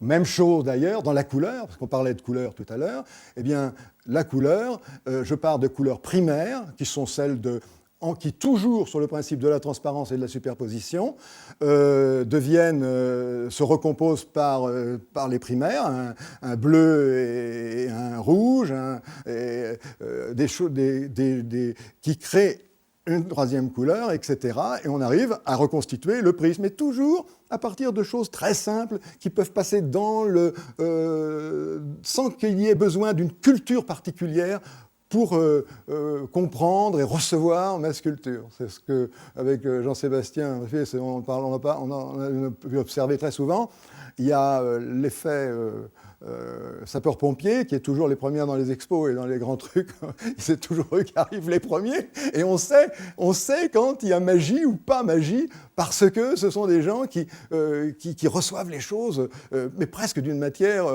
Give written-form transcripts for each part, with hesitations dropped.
Même chose d'ailleurs dans la couleur, parce qu'on parlait de couleur tout à l'heure. Eh bien, la couleur, je pars de couleurs primaires, qui sont celles qui, toujours sur le principe de la transparence et de la superposition, se recomposent par les primaires, un bleu et un rouge, qui créent une troisième couleur, etc. Et on arrive à reconstituer le prisme. Mais toujours à partir de choses très simples qui peuvent passer sans qu'il y ait besoin d'une culture particulière pour comprendre et recevoir ma sculpture. C'est ce que, avec Jean-Sébastien, on a pu observer très souvent. Il y a l'effet sapeur-pompier, qui est toujours les premiers dans les expos et dans les grands trucs. C'est toujours eux qui arrivent les premiers. Et on sait quand il y a magie ou pas magie, parce que ce sont des gens qui reçoivent les choses, mais presque d'une matière...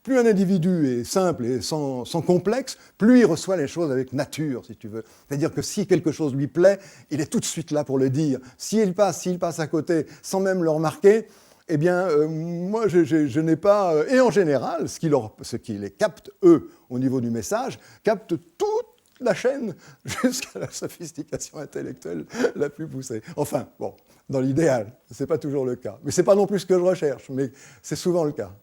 plus un individu est simple et sans complexe, plus il reçoit les choses avec nature, si tu veux. C'est-à-dire que si quelque chose lui plaît, il est tout de suite là pour le dire. S'il passe à côté sans même le remarquer, eh bien, moi, je n'ai pas... et en général, ce qui les capte, eux, au niveau du message, capte toute la chaîne jusqu'à la sophistication intellectuelle la plus poussée. Enfin, bon, dans l'idéal, ce n'est pas toujours le cas. Mais ce n'est pas non plus ce que je recherche, mais c'est souvent le cas.